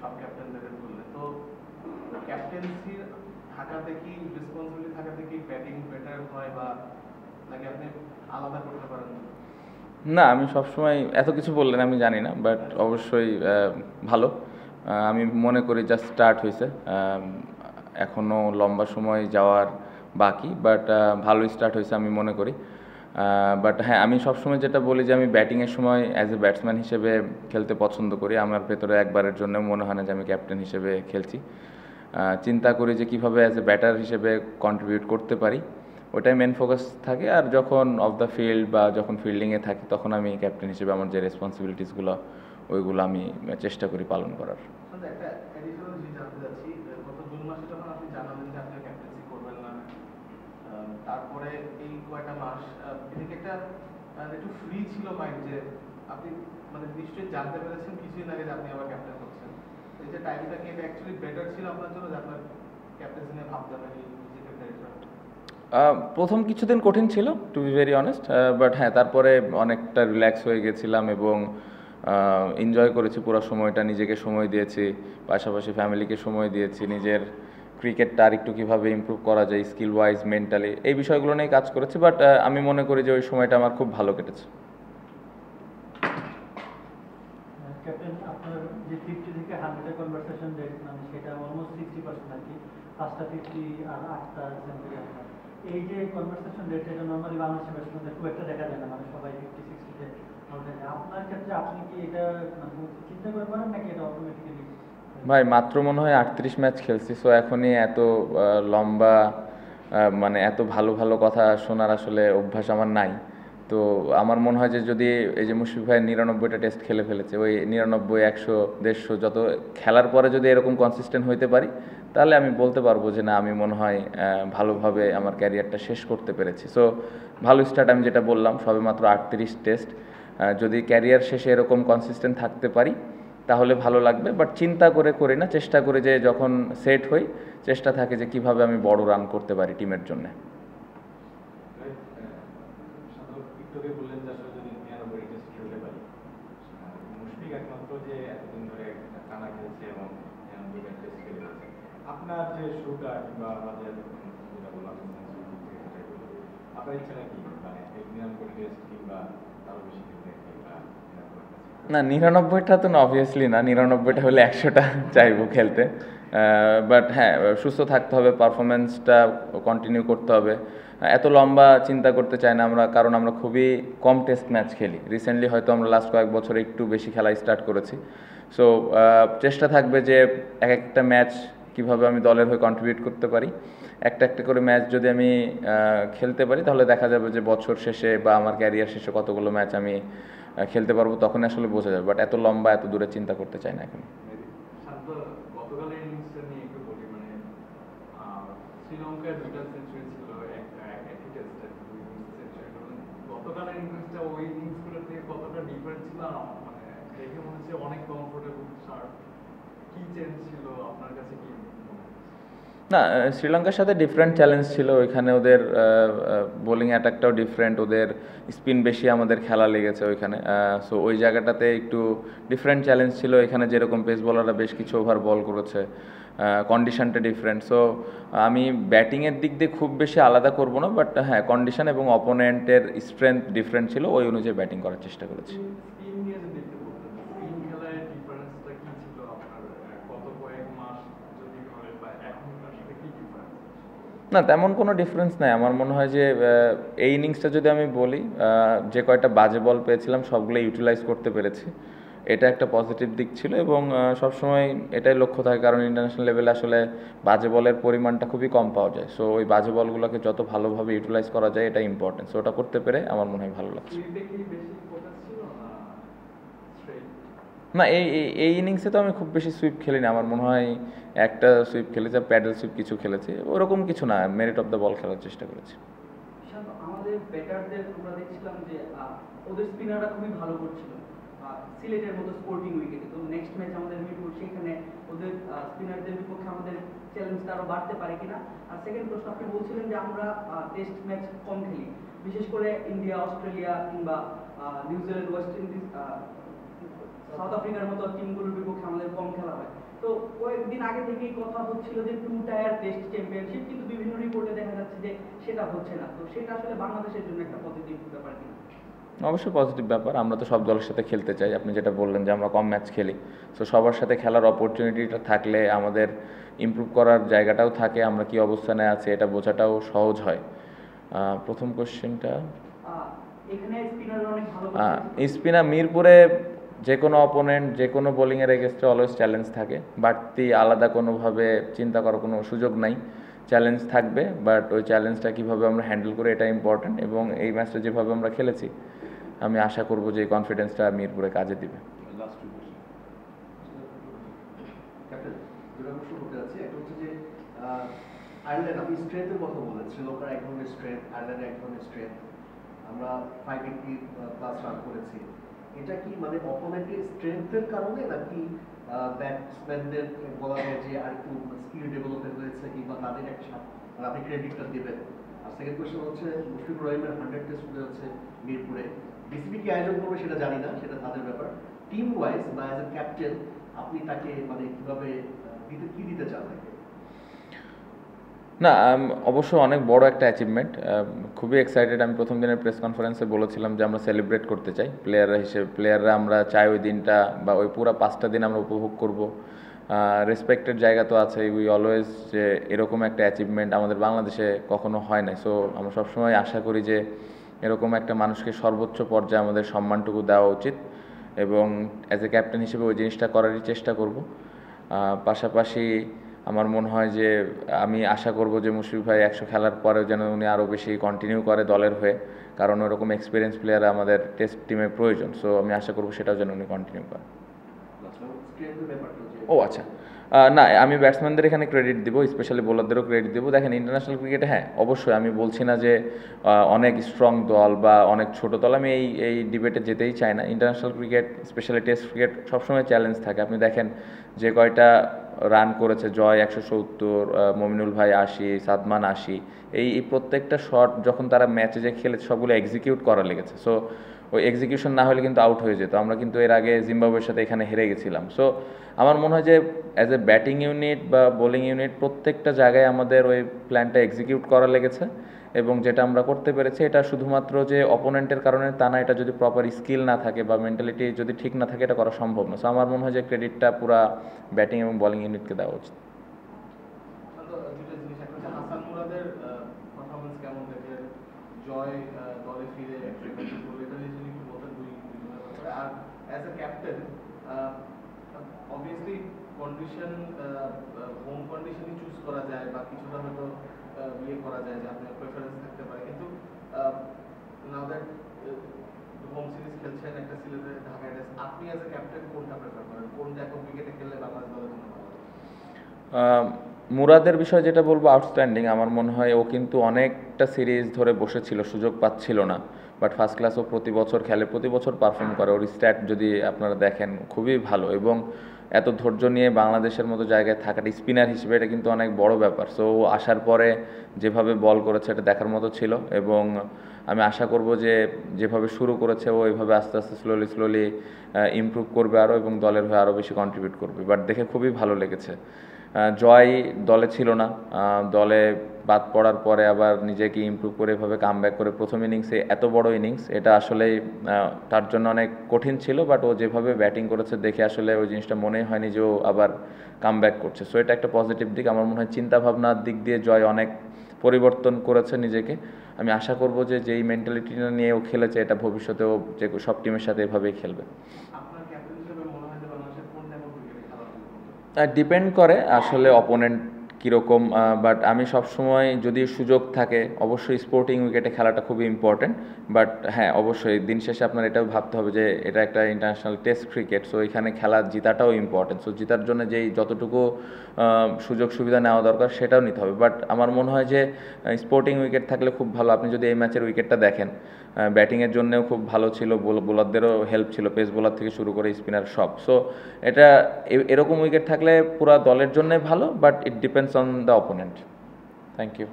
সব ক্যাপ্টেনদের বললে তো ক্যাপ্টেন্সির থাকাতে কি রেসপন্সিবিলিটি থাকাতে কি ব্যাটিং বেটার হয় বা নাকি আপনি আলাদা করতে পারেন? না, আমি সবসময় এত কিছু বললেন আমি জানি না, বাট অবশ্যই ভালো। আমি মনে করি জাস্ট স্টার্ট হয়েছে, এখনও লম্বা সময় যাওয়ার বাকি, বাট ভালোই স্টার্ট হয়েছে আমি মনে করি। বাট হ্যাঁ, আমি সবসময় যেটা বলি যে আমি ব্যাটিংয়ের সময় অ্যাজ এ ব্যাটসম্যান হিসেবে খেলতে পছন্দ করি। আমার ভেতরে একবারের জন্য মনে হয় না যে আমি ক্যাপ্টেন হিসেবে খেলছি। চিন্তা করি যে কীভাবে অ্যাজ এ ব্যাটার হিসেবে কন্ট্রিবিউট করতে পারি, ওটাই মেন ফোকাস থাকে। আর যখন অফ দ্য ফিল্ড বা যখন ফিল্ডিংয়ে থাকি তখন আমি ক্যাপ্টেন হিসেবে আমার যে রেসপন্সিবিলিটিসগুলো ওইগুলো আমি চেষ্টা করি পালন করার। একটা অ্যাডিশনাল জিনিস জানতে চাচ্ছি, গত জুন মাসে যখন আপনি জানালেন যে আপনি ক্যাপ্টেন্সি করবেন না, তারপরে এই কয়টা মাস এদিকে একটা একটু ফ্রি ছিল মাইন্ড, যে আপনি মানে নিশ্চয়ই জানতে পেরেছেন কিছুদিন আগে যে আপনি আবার ক্যাপ্টেন হচ্ছেন। এই যে টাইমটা কি এটা অ্যাকচুয়ালি বেটার ছিল আপনার জন্য, যে আপনার ক্যাপ্টেন্সি নিয়ে ভাবতে নাকি নিজেকে প্রেশার? প্রথম কিছুদিন কঠিন ছিল, to be very honest, but হ্যাঁ তারপরে অনেকটা রিল্যাক্স হয়ে গেছিলাম এবং এনজয় করেছি পুরো সময়টা, নিজেকে সময় দিয়েছি, পাশাপাশি ফ্যামিলিকে সময় দিয়েছি, নিজের ক্রিকেটটা আর একটু কীভাবে ইমপ্রুভ করা যায় স্কিল ওয়াইজ, মেন্টালি, এই বিষয়গুলো নিয়ে কাজ করেছি। বাট আমি মনে করি যে ওই সময়টা আমার খুব ভালো কেটেছে। ক্যাপ্টেন, আপনার যে 50 থেকে 100 কনভারসেশন রেট, মানে সেটা অলমোস্ট 60% আর কি, 5টা 50 আর 8টা সেঞ্চুরি আপনার। এই যে কনভারসেশন রেট, এটা নর্মালি বাংলাদেশের ব্যাটসম্যানদের খুব একটা দেখা যায় না, মানে সবাই 50-60-তে আউট হয়ে যায়। আপনার ক্ষেত্রে আপনি কি এটা মানে চিন্তা করে পারেন নাকি এটা অটোমেটিক্যালি? ভাই মাত্র মনে হয় 38 ম্যাচ খেলছি, সো এখনই এত লম্বা মানে এত ভালো ভালো কথা শোনার আসলে অভ্যাস আমার নাই। তো আমার মনে হয় যে যদি এই যে মুশফিক ভাই 99টা টেস্ট খেলে ফেলেছে, ওই 99, 100, 150 যত খেলার পরে যদি এরকম কনসিস্টেন্ট হইতে পারি, তাহলে আমি বলতে পারবো যে না, আমি মনে হয় ভালোভাবে আমার ক্যারিয়ারটা শেষ করতে পেরেছি। সো ভালো স্টার্ট, আমি যেটা বললাম সবে মাত্র 38 টেস্ট, যদি ক্যারিয়ার শেষে এরকম কনসিস্টেন্ট থাকতে পারি তাহলে ভালো লাগবে। বাট চিন্তা করে করি না, চেষ্টা করি যে যখন সেট হই চেষ্টা থাকে যে কিভাবে আমি বড় রান করতে পারি টিমের জন্য। আপনার যে শুটা কিংবা আমাদের যেটা বললাম আপনার ইচ্ছা নাকি মানে 99 টেস্ট কিংবা আরো বেশি খেলতে কিংবা না, 99টা তো না, অবভিয়াসলি না, 99টা হলে 100টা চাইবো খেলতে। বাট হ্যাঁ, সুস্থ থাকতে হবে, পারফরমেন্সটা কন্টিনিউ করতে হবে। এত লম্বা চিন্তা করতে চাই না আমরা, কারণ আমরা খুবই কম টেস্ট ম্যাচ খেলি। রিসেন্টলি হয়তো আমরা লাস্ট কয়েক বছরে একটু বেশি খেলা স্টার্ট করেছি। সো চেষ্টা থাকবে যে এক একটা ম্যাচ কীভাবে আমি দলের হয়ে কন্ট্রিবিউট করতে পারি। একটা একটা করে ম্যাচ যদি আমি খেলতে পারি তাহলে দেখা যাবে যে বছর শেষে বা আমার ক্যারিয়ার শেষে কতগুলো ম্যাচ আমি খেলতে পারবো, তখন আসলে বোঝা যাবে। বাট এত লম্বা এত দূরে চিন্তা করতে চাই না এখন। গতকালের ইনিংসটা নিয়ে একটু বলি, মানে শ্রীলঙ্কার 2টা সেঞ্চুরি ছিল একই টেস্টে, 2 সেঞ্চুরি। গতকালের ইনিংসটা ওই ইনিংসগুলোর থেকে কতটা ডিফারেন্ট ছিল, মানে দেখে মনে হচ্ছে অনেক কমফোর্টেবল শার্প। কি চেঞ্জ ছিল আপনার কাছে, কি? না, শ্রীলঙ্কার সাথে ডিফারেন্ট চ্যালেঞ্জ ছিল। ওইখানে ওদের বোলিং অ্যাটাকটাও ডিফারেন্ট, ওদের স্পিন বেশি আমাদের খেলা লেগেছে ওইখানে। সো ওই জায়গাটাতে একটু ডিফারেন্ট চ্যালেঞ্জ ছিল। এখানে যেরকম পেস বলাররা বেশ কিছু ওভার বল করেছে, কন্ডিশনটা ডিফারেন্ট। সো আমি ব্যাটিংয়ের দিক দিয়ে খুব বেশি আলাদা করব না, বাট হ্যাঁ কন্ডিশন এবং অপোনেন্টের স্ট্রেংথ ডিফারেন্ট ছিল, ওই অনুযায়ী ব্যাটিং করার চেষ্টা করেছি। না, তেমন কোনো ডিফারেন্স নাই। আমার মনে হয় যে এই ইনিংসটা যদি আমি বলি, যে কয়টা বাজে বল পেয়েছিলাম সবগুলো ইউটিলাইজ করতে পেরেছি, এটা একটা পজিটিভ দিক ছিল। এবং সবসময় এটাই লক্ষ্য থাকে, কারণ ইন্টারন্যাশনাল লেভেলে আসলে বাজে বলের পরিমাণটা খুবই কম পাওয়া যায়। সো ওই বাজে বলগুলোকে যত ভালোভাবে ইউটিলাইজ করা যায় এটা ইম্পর্টেন্ট। সো ওটা করতে পেরে আমার মনে হয় ভালো লাগছে। না, এই ইনিংসে তো আমি খুব বেশি সুইপ খেলিনি। আমার মনে হয় একটা সুইপ খেলেছে, প্যাডেল সুইপ কিছু খেলেছি, ওরকম কিছু না, মেরিট অফ দ্য বল খেলার চেষ্টা করেছি। আমাদের ব্যাটারদের আমরা দেখছিলাম যে ওদের স্পিনাররা খুবই ভালো করছিল সিলেটের মতো স্পোর্টিং উইকেটে। তো নেক্সট ম্যাচ আমাদের মিরপুর, সেখানে ওদের স্পিনারদের বিপক্ষে আমাদের চ্যালেঞ্জটা আরও বাড়তে পারে কিনা। আর সেকেন্ড প্রশ্ন, আপনি বলছিলেন যে আমরা টেস্ট ম্যাচ কম খেলি, বিশেষ করে ইন্ডিয়া, অস্ট্রেলিয়া কিংবা নিউজিল্যান্ড, ওয়েস্ট ইন্ডিজ, সাউথ আফ্রিকার মতো টিমগুলোর বিপক্ষে আমাদের কম খেলা হয়। তো কয়েকদিন আগে থেকেই কথা হচ্ছিল যে 2 টায়ার টেস্ট চ্যাম্পিয়নশিপ, কিন্তু বিভিন্ন রিপোর্টে দেখা যাচ্ছে যে সেটা হচ্ছে না। তো সেটা আসলে বাংলাদেশের জন্য একটা পজিটিভ ব্যাপার কিনা? অবশ্যই পজিটিভ ব্যাপার, আমরা তো সব দলের সাথে খেলতে চাই। আপনি যেটা বললেন যে আমরা কম ম্যাচ খেলি, সো সবার সাথে খেলার অপরচুনিটিটা থাকলে আমাদের ইমপ্রুভ করার জায়গাটাও থাকে, আমরা কি অবস্থানে আছি এটা বোঝাটাও সহজ হয়। প্রথম কোশ্চেনটা, এখানে স্পিনার অনেক ভালো স্পিনার মিরপুরে যে কোনো অপোনেন্ট যে কোনো বোলিংয়ের এগেনস্টে অলওয়েজ চ্যালেঞ্জ থাকে, বাড়তি আলাদা কোনোভাবে চিন্তা করার কোনো সুযোগ নাই, চ্যালেঞ্জ থাকবে, বাট ওই চ্যালেঞ্জটা কীভাবে আমরা হ্যান্ডেল করি এটা ইম্পর্ট্যান্ট। এবং এই ম্যাচটা যেভাবে আমরা খেলেছি আমি আশা করব যে এই কনফিডেন্সটা মিরপুরে কাজে দিবে। ক্যাপ্টেন, দুটো প্রশ্ন করতে যাচ্ছি। একটা হচ্ছে যে আয়ারল্যান্ড, আপনি স্ট্রেংথের কথা বলেন, শ্রীলঙ্কার এক ধরনের স্ট্রেংথ, আয়ারল্যান্ডের এক ধরনের স্ট্রেংথ, আমরা 580+ রান করেছি। এটা কি মানে অপোনেন্টের স্ট্রেংথের কারণে, নাকি ব্যাটসম্যানদের বলা যায় যে আর একটু স্কিল ডেভেলপমেন্ট হয়েছে, কিংবা তাদের একটা মানে আপনি ক্রেডিটটা দেবেন? আর সেকেন্ড কোয়েশ্চেন হচ্ছে, মুশফিকুর রহিমের 100 টেস্ট হতে হচ্ছে মিরপুরে, বিসিবি কি আয়োজন করবে সেটা জানি না, সেটা তাদের ব্যাপার। টিম ওয়াইজ বা অ্যাজ এ ক্যাপ্টেন আপনি তাকে মানে কিভাবে কি দিতে চান তাকে? না, অবশ্য অনেক বড় একটা অ্যাচিভমেন্ট, খুবই এক্সাইটেড। আমি প্রথম দিনের প্রেস কনফারেন্সে বলেছিলাম যে আমরা সেলিব্রেট করতে চাই প্লেয়াররা আমরা চাই ওই দিনটা বা ওই পুরো 5টা দিন আমরা উপভোগ করব। রেসপেক্টেড জায়গা তো আছে, উই অলওয়েজ যে এরকম একটা অ্যাচিভমেন্ট আমাদের বাংলাদেশে কখনো হয় না। সো আমরা সবসময় আশা করি যে এরকম একটা মানুষকে সর্বোচ্চ পর্যায়ে আমাদের সম্মানটুকু দেওয়া উচিত, এবং অ্যাজ এ ক্যাপ্টেন হিসেবে ওই জিনিসটা করারই চেষ্টা করব। পাশাপাশি আমার মনে হয় যে আমি আশা করব যে মুশফিক ভাই 100 খেলার পরেও যেন উনি আরও বেশি কন্টিনিউ করে দলের হয়ে, কারণ ওরকম এক্সপিরিয়েন্স প্লেয়ার আমাদের টেস্ট টিমে প্রয়োজন। সো আমি আশা করব সেটাও যেন উনি কন্টিনিউ করেন। ও আচ্ছা, না আমি ব্যাটসম্যানদের এখানে ক্রেডিট দিব, স্পেশালি বোলারদেরও ক্রেডিট দেবো। দেখেন ইন্টারন্যাশনাল ক্রিকেটে হ্যাঁ অবশ্যই আমি বলছি না যে অনেক স্ট্রং দল বা অনেক ছোট দল, আমি এই ডিবেটে যেতেই চাই না। International cricket specially test cricket সবসময় চ্যালেঞ্জ থাকে। আপনি দেখেন যে কয়টা রান করেছে, জয় 170, মমিনুল ভাই 80, সাদমান 80, এই প্রত্যেকটা শট যখন তারা ম্যাচে যে খেলেছে সবগুলো এক্সিকিউট করা লেগেছে। সো ওই এক্সিকিউশন না হলে কিন্তু আউট হয়ে যেত। আমরা কিন্তু এর আগে জিম্বাবুয়ের সাথে এখানে হেরে গেছিলাম। সো আমার মনে হয় যে অ্যাজ এ ব্যাটিং ইউনিট বা বোলিং ইউনিট প্রত্যেকটা জায়গায় আমাদের ওই প্ল্যানটা এক্সিকিউট করা লেগেছে, এবং যেটা আমরা করতে পেরেছি এটা শুধুমাত্র যে অপোনেন্টের কারণে তা না, এটা যদি প্রপার স্কিল না থাকে বা মেন্টালিটি যদি ঠিক না থাকে এটা করা সম্ভব না। সো আমার মনে হয় যে ক্রেডিটটা পুরা ব্যাটিং এবং বোলিং ইউনিটকে দেওয়া উচিত। দুটো জিনিস, একটা হচ্ছে হাসান মুরাদের পারফরমেন্স কেমন দেখে জয় দলে ফিরে রিপ্রেজেন্ট করবে, এটা নিয়ে যদি একটু বলতেন দুই জনের ব্যাপারে। আর as a captain obviously condition, home কন্ডিশনই চুজ করা যায় বা কিছুটা হয়তো ইয়ে করা যায় যে আপনার প্রেফারেন্স থাকতে পারে, কিন্তু নাও দ্যাট হোম সিরিজ খেলছেন একটা সিলেটে ঢাকা রাইডার্স, আপনি অ্যাজ এ ক্যাপ্টেন কোনটা প্রেফার করেন? কোনটা এখন উইকেটে খেললে বাংলাদেশ দলের জন্য ভালো? মুরাদের বিষয় যেটা বলবো আউটস্ট্যান্ডিং। আমার মনে হয় ও কিন্তু অনেকটা সিরিজ ধরে বসেছিল, সুযোগ পাচ্ছিল না, বাট ফার্স্ট ক্লাস ও প্রতি বছর খেলে, প্রতি বছর পারফর্ম করে। ওর স্ট্যাট যদি আপনারা দেখেন খুবই ভালো, এবং এত ধৈর্য নিয়ে বাংলাদেশের মতো জায়গায় থাকাটা স্পিনার হিসেবে এটা কিন্তু অনেক বড় ব্যাপার। সো ও আসার পরে যেভাবে বল করেছে এটা দেখার মতো ছিল, এবং আমি আশা করব যে যেভাবে শুরু করেছে ও এইভাবে আস্তে আস্তে স্লোলি ইমপ্রুভ করবে আরও, এবং দলের হয়ে আরও বেশি কন্ট্রিবিউট করবে। বাট দেখে খুবই ভালো লেগেছে। জয় দলে ছিল না, দলে বাদ পড়ার পরে আবার নিজেকে ইমপ্রুভ করে এভাবে কামব্যাক করে প্রথম ইনিংসে এত বড় ইনিংস, এটা আসলেই তার জন্য অনেক কঠিন ছিল। বাট ও যেভাবে ব্যাটিং করেছে দেখে আসলে ওই জিনিসটা মনেই হয়নি যে ও আবার কামব্যাক করছে। সো এটা একটা পজিটিভ দিক। আমার মনে হয় চিন্তাভাবনার দিক দিয়ে জয় অনেক পরিবর্তন করেছে নিজেকে। আমি আশা করব যে যেই মেন্টালিটিটা নিয়ে ও খেলেছে এটা ভবিষ্যতেও যে সব টিমের সাথে এভাবেই খেলবে। আপনার ক্যাপ্টেন হিসেবে মনে হয় যে বাংলাদেশের কোন টাইপের উইকেটে খেলা ডিপেন্ড করে আসলে অপোনেন্ট কীরকম, বাট আমি সবসময় যদি সুযোগ থাকে অবশ্যই স্পোর্টিং উইকেটে খেলাটা খুবই ইম্পর্টেন্ট। বাট হ্যাঁ অবশ্যই দিন শেষে আপনার এটাও ভাবতে হবে যে এটা একটা ইন্টারন্যাশনাল টেস্ট ক্রিকেট, সো এখানে খেলা জিতাটাও ইম্পর্টেন্ট। সো জিতার জন্য যেই যতটুকু সুযোগ সুবিধা নেওয়া দরকার সেটাও নিতে হবে। বাট আমার মনে হয় যে স্পোর্টিং উইকেট থাকলে খুব ভালো। আপনি যদি এই ম্যাচের উইকেটটা দেখেন, ব্যাটিংয়ের জন্যও খুব ভালো ছিল, বোলারদেরও হেল্প ছিল, পেস বোলার থেকে শুরু করে স্পিনার সব। সো এটা এরকম উইকেট থাকলে পুরো দলের জন্য ভালো, but it depends on the opponent. Thank you.